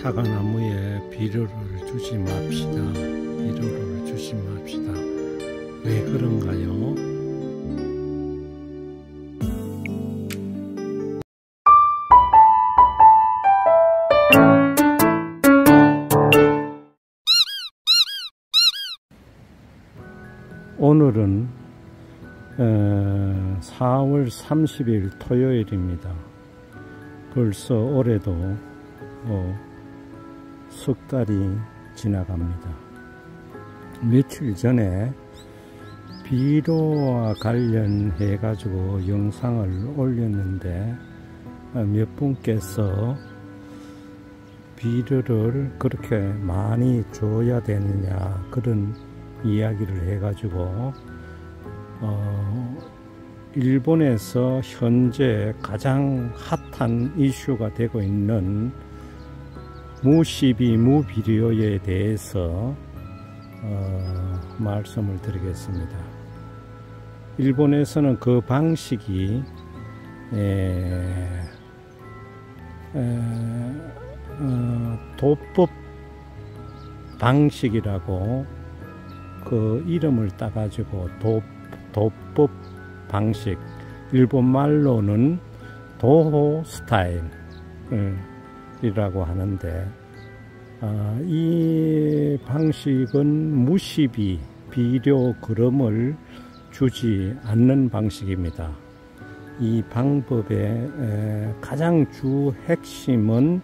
사과나무에 비료를 주지 맙시다. 비료를 주지 맙시다. 왜 그런가요? 오늘은 4월 30일 토요일입니다. 벌써 올해도 석 달이 지나갑니다. 며칠 전에 비료와 관련해 가지고 영상을 올렸는데 몇 분께서 비료를 그렇게 많이 줘야 되느냐 그런 이야기를 해 가지고 일본에서 현재 가장 핫한 이슈가 되고 있는 무시비 무비료에 대해서 말씀을 드리겠습니다. 일본에서는 그 방식이 도법 방식이라고 그 이름을 따가지고 도법 방식, 일본 말로는 도호 스타일이라고 하는데 이 방식은 무시비 비료 그름을 주지 않는 방식입니다. 이 방법의 가장 주 핵심은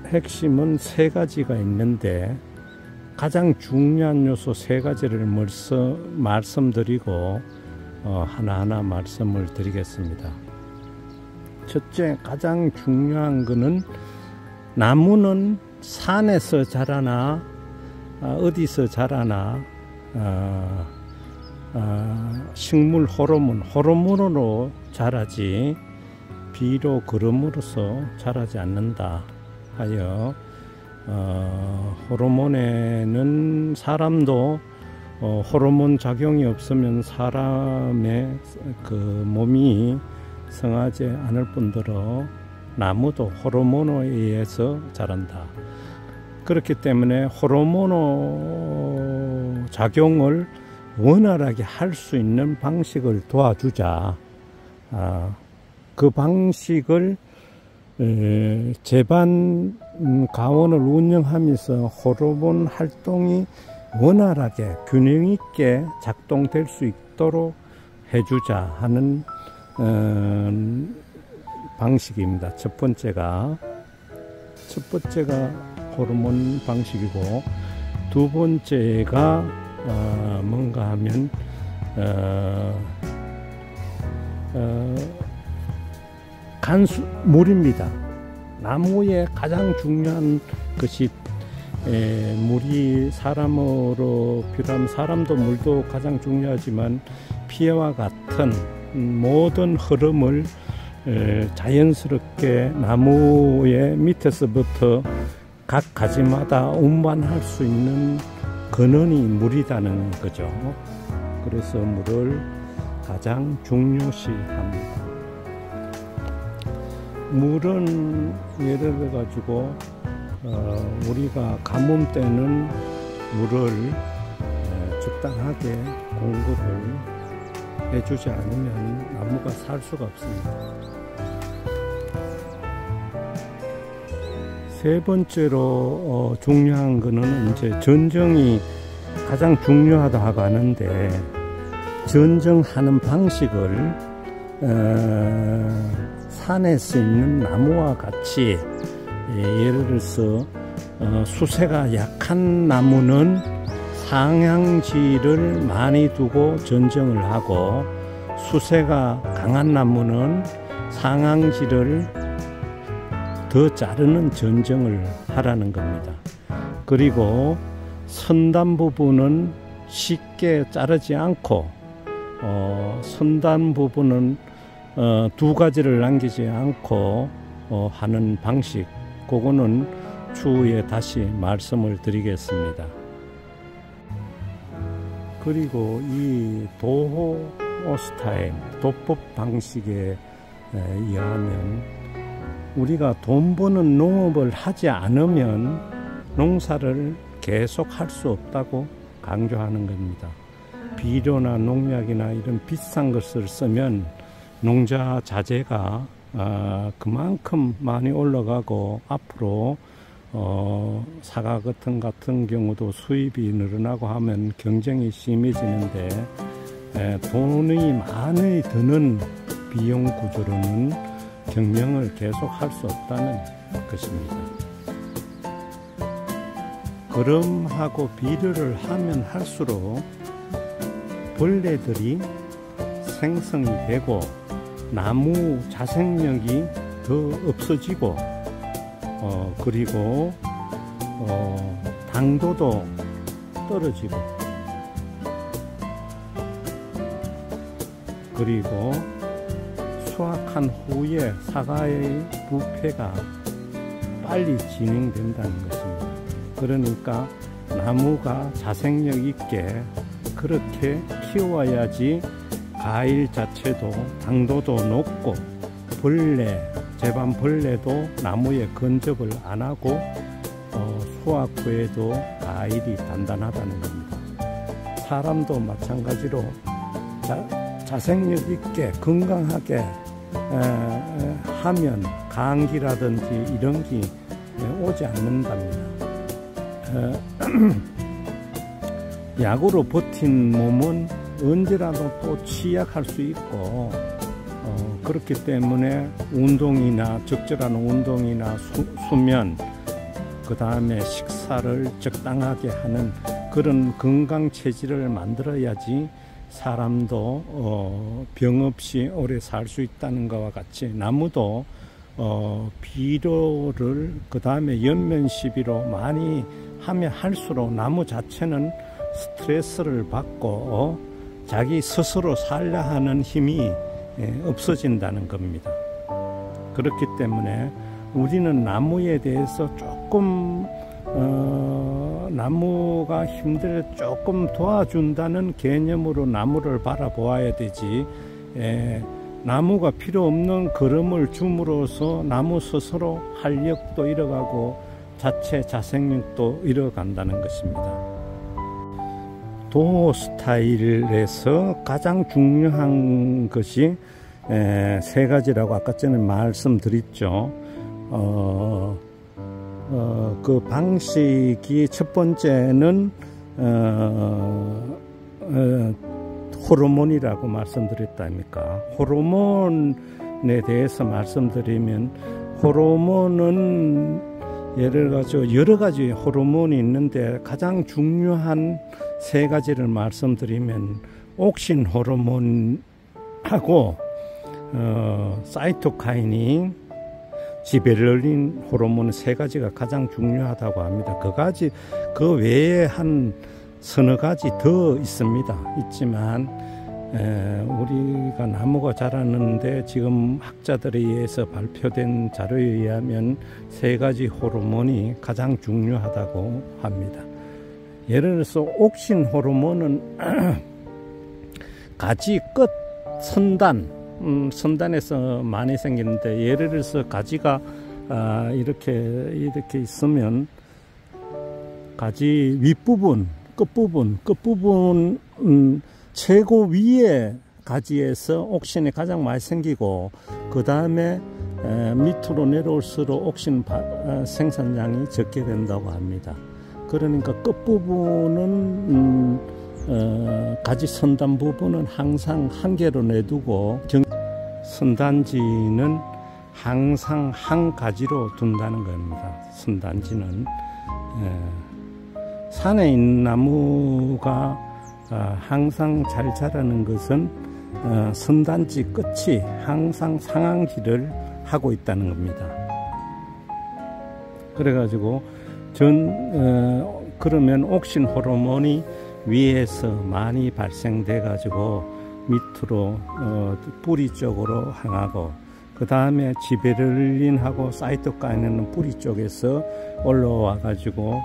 핵심은 세 가지가 있는데 가장 중요한 요소 세 가지를 말씀드리고 하나하나 말씀을 드리겠습니다. 첫째, 가장 중요한 것은 나무는 산에서 자라나 어디서 자라나 식물 호르몬으로 자라지 비료 그름으로서 자라지 않는다 하여 호르몬에는 사람도 호르몬 작용이 없으면 사람의 그 몸이 성하지 않을 뿐더러 나무도 호르몬에 의해서 자란다. 그렇기 때문에 호르몬 작용을 원활하게 할 수 있는 방식을 도와주자. 그 방식을 제반 가원을 운영하면서 호르몬 활동이 원활하게 균형 있게 작동될 수 있도록 해주자 하는 방식입니다. 첫 번째가 호르몬 방식이고, 두 번째가 뭔가 하면 물입니다. 나무의 가장 중요한 것이 물이 사람으로 필요하면 사람도 물도 가장 중요하지만 피와 같은 모든 흐름을 자연스럽게 나무의 밑에서부터 각 가지마다 운반할 수 있는 근원이 물이라는 거죠. 그래서 물을 가장 중요시합니다. 물은 예를 들어 가지고 우리가 가뭄 때는 물을 적당하게 공급을 해주지 않으면 나무가 살 수가 없습니다. 세 번째로 중요한 거는 이제 전정이 가장 중요하다고 하는데, 전정하는 방식을 산에서 있는 나무와 같이 예를 들어서 수세가 약한 나무는 상향지를 많이 두고 전정을 하고, 수세가 강한 나무는 상향지를 더 자르는 전정을 하라는 겁니다. 그리고 선단 부분은 쉽게 자르지 않고 선단 부분은 두 가지를 남기지 않고 하는 방식, 그거는 추후에 다시 말씀을 드리겠습니다. 그리고 이 도호 오스타일 도법 방식에 의하면 우리가 돈 버는 농업을 하지 않으면 농사를 계속 할 수 없다고 강조하는 겁니다. 비료나 농약이나 이런 비싼 것을 쓰면 농자 자재가 그만큼 많이 올라가고 앞으로 사과 같은 경우도 수입이 늘어나고 하면 경쟁이 심해지는데 돈이 많이 드는 비용 구조로는 경영을 계속 할 수 없다는 것입니다. 거름하고 비료를 하면 할수록 벌레들이 생성이 되고 나무 자생력이 더 없어지고 그리고 당도도 떨어지고 그리고 수확한 후에 사과의 부패가 빨리 진행된다는 것입니다. 그러니까 나무가 자생력 있게 그렇게 키워야지 과일 자체도 당도도 높고 제반 벌레도 나무에 근접을 안 하고 수확 후에도 과일이 단단하다는 겁니다. 사람도 마찬가지로 자생력 있게 건강하게 하면 감기라든지 이런 게 오지 않는답니다. 약으로 버틴 몸은 언제라도 또 취약할 수 있고 그렇기 때문에 운동이나 적절한 운동이나 수면 그 다음에 식사를 적당하게 하는 그런 건강 체질을 만들어야지 사람도 병 없이 오래 살 수 있다는 것과 같이 나무도 비료를 그 다음에 연면 시비로 많이 하면 할수록 나무 자체는 스트레스를 받고 자기 스스로 살려 하는 힘이 없어진다는 겁니다. 그렇기 때문에 우리는 나무에 대해서 조금 나무가 힘들 조금 도와준다는 개념으로 나무를 바라보아야 되지 나무가 필요 없는 거름을 줌으로써 나무 스스로 활력도 잃어가고 자체 자생력도 잃어간다는 것입니다. 도 스타일에서 가장 중요한 것이 세 가지라고 아까 전에 말씀드렸죠. 그 방식이 첫 번째는 호르몬이라고 말씀드렸다니까. 호르몬에 대해서 말씀드리면 호르몬은 여러 가지 호르몬이 있는데 가장 중요한 세 가지를 말씀드리면 옥신 호르몬하고 사이토카이닌, 지베렐린 호르몬 세 가지가 가장 중요하다고 합니다. 그 외에 한 서너 가지 더 있지만 우리가 나무가 자라는데 지금 학자들에 의해서 발표된 자료에 의하면 세 가지 호르몬이 가장 중요하다고 합니다. 예를 들어서 옥신 호르몬은 가지 끝 선단에서 많이 생기는데 예를 들어서 가지가 이렇게 있으면 가지 윗부분 끝부분 최고 위에 가지에서 옥신이 가장 많이 생기고 그 다음에 밑으로 내려올수록 옥신 생산량이 적게 된다고 합니다. 그러니까 끝부분은 가지 선단 부분은 항상 한 개로 내두고 선단지는 항상 한 가지로 둔다는 겁니다. 선단지는 산에 있는 나무가 항상 잘 자라는 것은 선단지 끝이 항상 상한기를 하고 있다는 겁니다. 그래가지고 그러면 옥신 호르몬이 위에서 많이 발생돼 가지고 밑으로 뿌리 쪽으로 향하고 그 다음에 지베렐린하고 사이토카이닌은 뿌리 쪽에서 올라와 가지고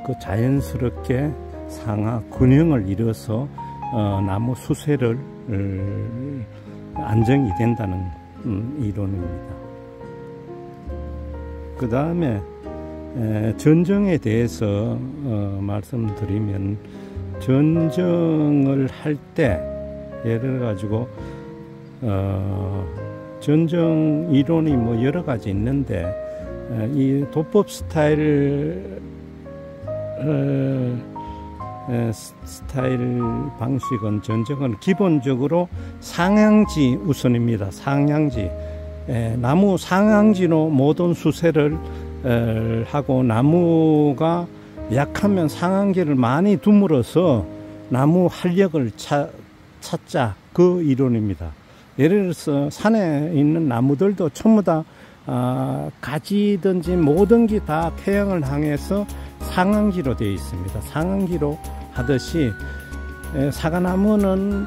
그 자연스럽게 상하 균형을 이뤄서 나무 수세를 안정이 된다는 이론입니다. 그 다음에 전정에 대해서 말씀드리면, 전정을 할 때 예를 들어 가지고 전정 이론이 뭐 여러 가지 있는데, 이 도법 스타일 방식은, 전정은 기본적으로 상향지 우선입니다. 상향지, 나무 상향지로 모든 수세를 하고, 나무가 약하면 상향지를 많이 둠으로써 나무 활력을 찾자, 그 이론입니다. 예를 들어서 산에 있는 나무들도 전부 다 가지든지 모든 게 다 태양을 향해서 상향지로 되어 있습니다. 상향지로 하듯이 사과나무는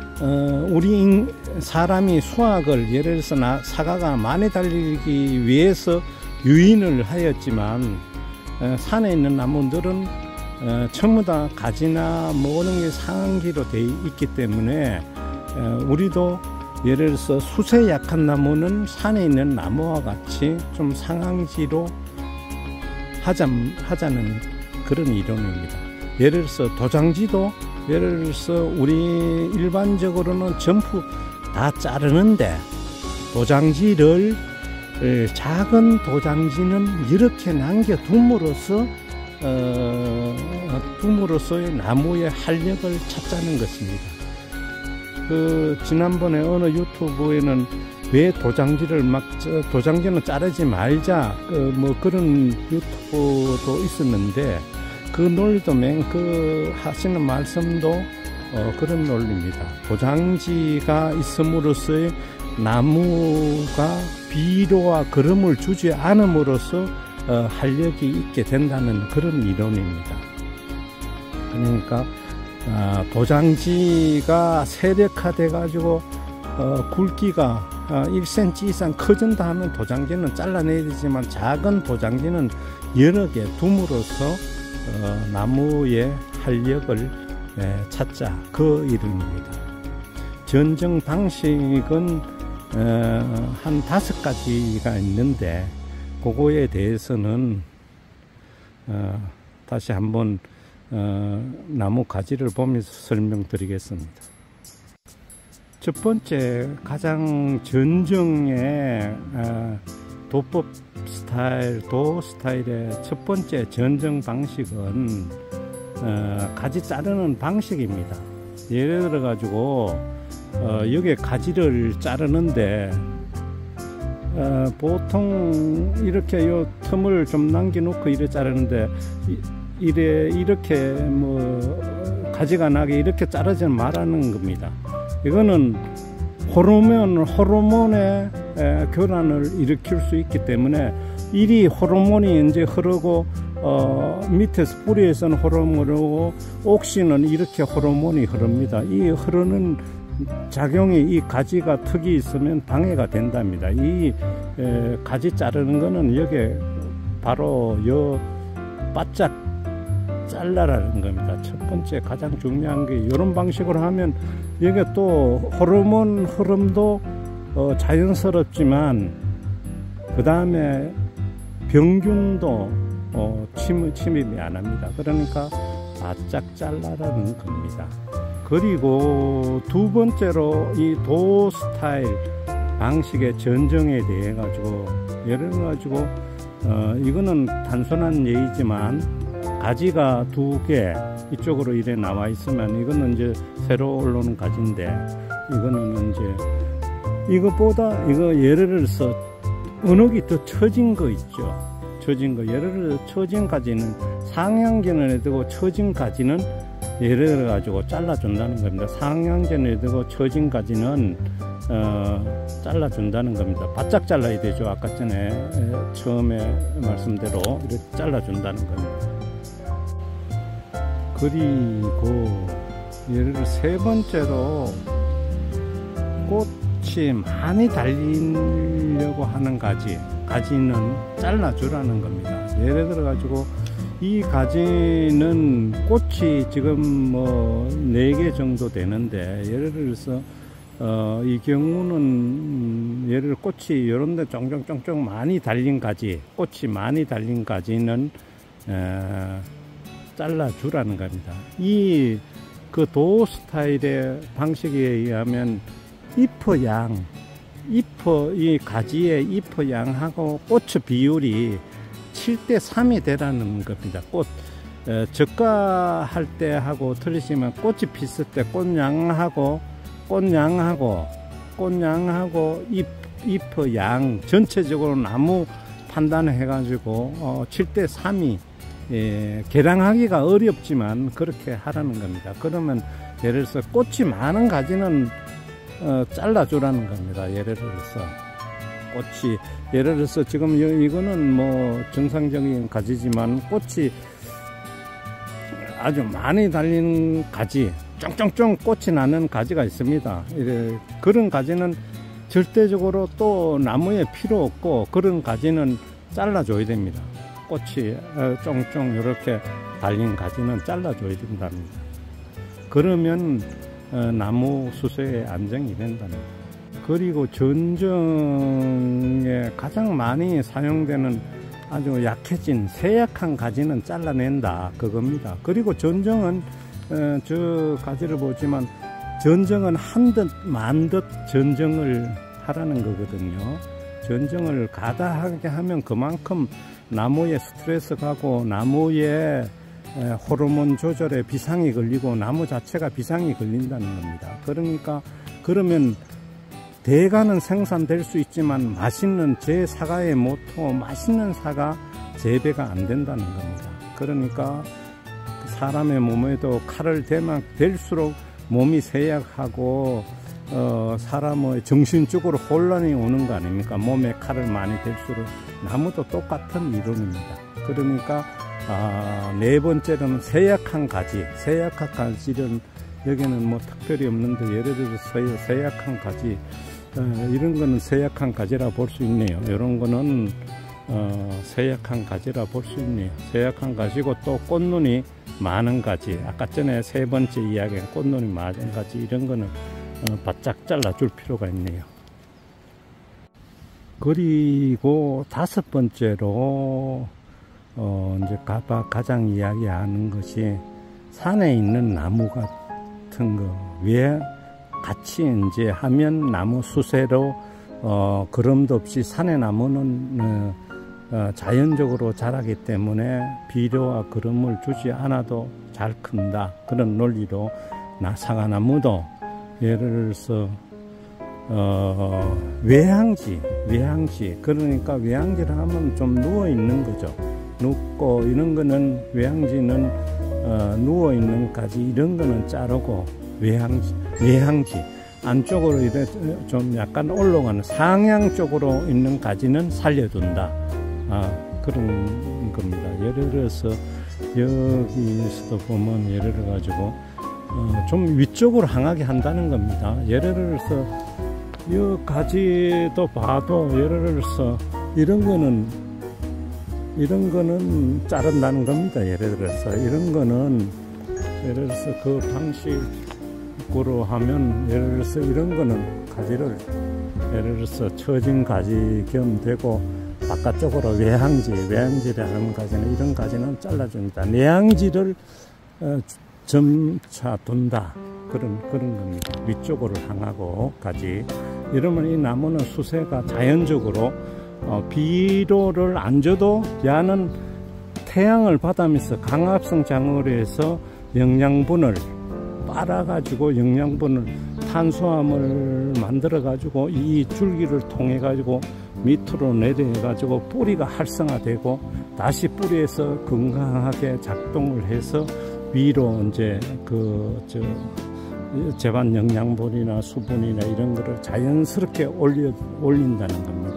우리 사람이 수확을, 예를 들어서 사과가 많이 달리기 위해서 유인을 하였지만, 산에 있는 나무들은 전부 다 가지나 모든 게 상향지로 되어 있기 때문에, 우리도 예를 들어서 수세 약한 나무는 산에 있는 나무와 같이 좀 상향지로 하자는 그런 이론입니다. 예를 들어서 도장지도, 예를 들어서 우리 일반적으로는 전부 다 자르는데, 도장지를 작은 도장지는 이렇게 남겨 둠으로써의 나무의 활력을 찾자는 것입니다. 지난번에 어느 유튜브에는 왜 도장지는 자르지 말자, 뭐 그런 유튜브도 있었는데, 그 논리도 하시는 말씀도 그런 논리입니다. 도장지가 있음으로써 나무가 비료와 거름을 주지 않음으로써 활력이 있게 된다는 그런 이론입니다. 그러니까 도장지가 세력화돼 가지고 굵기가 1cm 이상 커진다 하면 도장지는 잘라내야 되지만, 작은 도장지는 여러 개 둠으로써 나무의 활력을 찾자, 그 이론입니다. 전정 방식은 한 5가지가 있는데, 그거에 대해서는 다시 한번 나무 가지를 보면서 설명드리겠습니다. 첫 번째, 가장 전정의 도법 스타일의 첫 번째 전정 방식은 가지 자르는 방식입니다. 예를 들어 가지고 여기에 가지를 자르는데, 보통 이렇게 요 틈을 좀 남겨놓고 이래 자르는데, 이렇게 뭐 가지가 나게 이렇게 자르지 말라는 겁니다. 이거는 호르몬의 교란을 일으킬 수 있기 때문에, 이리 호르몬이 이제 흐르고 밑에서 뿌리에서는 호르몬이 흐르고 옥시는 이렇게 호르몬이 흐릅니다. 이 흐르는 작용이 이 가지가 턱이 있으면 방해가 된답니다. 이 가지 자르는 거는 여기에 바로 바짝 잘라라는 겁니다. 첫 번째 가장 중요한 게, 이런 방식으로 하면 여기 또 호르몬 흐름도 자연스럽지만, 그 다음에 병균도 침입이 안 합니다. 그러니까 바짝 잘라라는 겁니다. 그리고 두 번째로, 이 도 스타일 방식의 전정에 대해 가지고, 예를 들어 가지고 이거는 단순한 예이지만, 가지가 2개 이쪽으로 이래 나와 있으면, 이거는 이제 새로 올라오는 가지인데, 이거는 이제 이거 예를 들어서 은옥이 더 처진 거 있죠. 처진 거, 예를 들어 처진 가지는 상향전을 두고 처진 가지는 예를 들어 가지고 잘라준다는 겁니다. 상향전을 두고 처진 가지는 잘라준다는 겁니다. 바짝 잘라야 되죠. 아까 전에 처음에 말씀대로 이렇게 잘라준다는 겁니다. 그리고 예를 들어 세 번째로, 꽃이 많이 달리려고 하는 가지는 잘라주라는 겁니다. 예를 들어 가지고 이 가지는 꽃이 지금 뭐 4개 정도 되는데, 예를 들어서 이 경우는 예를 들어 꽃이 이런데 쫑쫑쫑쫑 많이 달린 가지, 꽃이 많이 달린 가지는 잘라 주라는 겁니다. 이 그 도 스타일의 방식에 의하면 이 가지의 잎의 양하고 꽃의 비율이 7대 3이 되라는 겁니다. 적가할 때 하고 틀리시면 꽃이 피었을 때 꽃양하고 잎의 양 전체적으로 나무 판단을 해가지고 7대 3이 계량하기가 어렵지만 그렇게 하라는 겁니다. 그러면 예를 들어서 꽃이 많은 가지는 잘라주라는 겁니다. 예를 들어서 꽃이, 예를 들어서 지금 이거는 뭐 정상적인 가지지만 꽃이 아주 많이 달린 가지, 쫑쫑쫑 꽃이 나는 가지가 있습니다. 그런 가지는 절대적으로 또 나무에 필요 없고, 그런 가지는 잘라줘야 됩니다. 꽃이 쫑쫑 이렇게 달린 가지는 잘라줘야 된답니다. 그러면 나무 수세에 안정이 된답니다. 그리고 전정에 가장 많이 사용되는 아주 약해진 세약한 가지는 잘라낸다, 그겁니다. 그리고 전정은 저 가지를 보지만 전정은 한 듯 만 듯 전정을 하라는 거거든요. 전정을 가다하게 하면 그만큼 나무에 스트레스 가고 나무에 호르몬 조절에 비상이 걸리고 나무 자체가 비상이 걸린다는 겁니다. 그러니까 그러면 대가는 생산될 수 있지만 맛있는 제 사과의 모토 맛있는 사과 재배가 안 된다는 겁니다. 그러니까 사람의 몸에도 칼을 대면 될수록 몸이 쇠약하고 사람의 정신적으로 혼란이 오는 거 아닙니까? 몸에 칼을 많이 댈수록. 나무도 똑같은 이론입니다. 그러니까 4번째로는 쇠약한 가지. 쇠약한 가지는 여기는 뭐 특별히 없는데, 예를 들어서 쇠약한 가지, 이런 거는 쇠약한 가지라 볼 수 있네요. 이런 거는 쇠약한 가지라 볼 수 있네요. 쇠약한 가지고, 또 꽃눈이 많은 가지, 아까 전에 3번째 이야기한 꽃눈이 많은 가지, 이런 거는 바짝 잘라줄 필요가 있네요. 그리고 5번째로 이제 가장 이야기하는 것이 산에 있는 나무 같은 거, 왜 같이 이제 하면 나무 수세로 그럼도 없이 산의 나무는 자연적으로 자라기 때문에 비료와 그름을 주지 않아도 잘 큰다, 그런 논리로 사과나무도 예를 들어서 외향지, 그러니까 외향지를 하면 좀 누워 있는 거죠. 눕고, 이런 거는 외향지는 누워 있는 가지, 이런 거는 자르고, 외향지 안쪽으로 이래 좀 약간 올라가는 상향 쪽으로 있는 가지는 살려둔다, 그런 겁니다. 예를 들어서 여기서도 보면 예를 들어 가지고 좀 위쪽으로 향하게 한다는 겁니다. 예를 들어서 이 가지도 봐도 예를 들어서 이런 거는 자른다는 겁니다. 예를 들어서 이런 거는 예를 들어서 그 방식으로 하면, 예를 들어서 이런 거는 가지를 예를 들어서 처진 가지 겸 되고, 바깥쪽으로 외향지라는 가지는, 이런 가지는 잘라줍니다. 내향지를 점차 둔다, 그런 겁니다. 위쪽으로 향하고 가지. 이러면 이 나무는 수세가 자연적으로 비료를 안 줘도 야는 태양을 받으면서 강압성 장으로 해서 영양분을 빨아가지고 탄수화물을 만들어가지고 이 줄기를 통해가지고 밑으로 내려가지고 뿌리가 활성화되고 다시 뿌리에서 건강하게 작동을 해서 위로 이제 제반 영양분이나 수분이나 이런 거를 자연스럽게 올린다는 겁니다.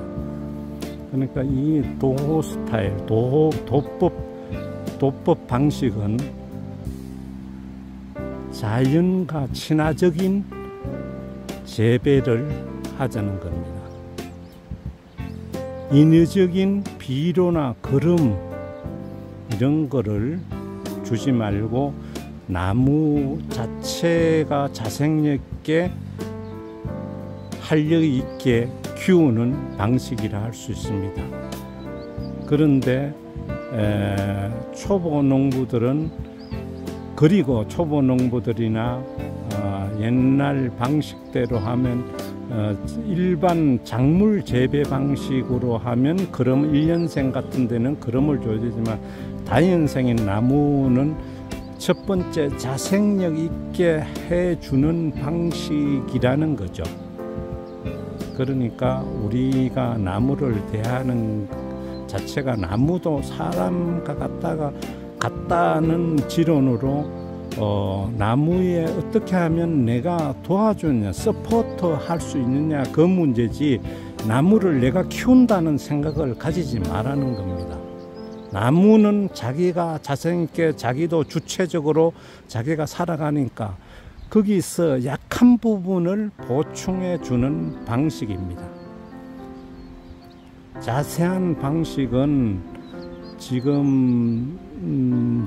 그러니까 이 도 스타일, 도법 방식은 자연과 친화적인 재배를 하자는 겁니다. 인위적인 비료나 거름, 이런 거를 주지 말고 나무 자체가 자생력 있게 활력 있게 키우는 방식이라 할 수 있습니다. 그런데 초보 농부들은, 그리고 초보 농부들이나 옛날 방식대로 하면 일반 작물 재배 방식으로 하면 그럼 1년생 같은 데는 그럼을 줘야 되지만, 다연생인 나무는 첫 번째 자생력 있게 해주는 방식이라는 거죠. 그러니까 우리가 나무를 대하는 자체가, 나무도 사람과 같다는 지론으로 나무에 어떻게 하면 내가 도와주냐, 서포트 할 수 있느냐, 그 문제지, 나무를 내가 키운다는 생각을 가지지 말라는 겁니다. 나무는 자기가 자신있게 자기도 주체적으로 자기가 살아가니까 거기서 약한 부분을 보충해 주는 방식입니다. 자세한 방식은 지금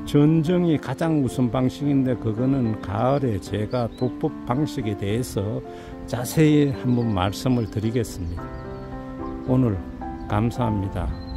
전정이 가장 우선 방식인데, 그거는 가을에 제가 도법 방식에 대해서 자세히 한번 말씀을 드리겠습니다. 오늘 감사합니다.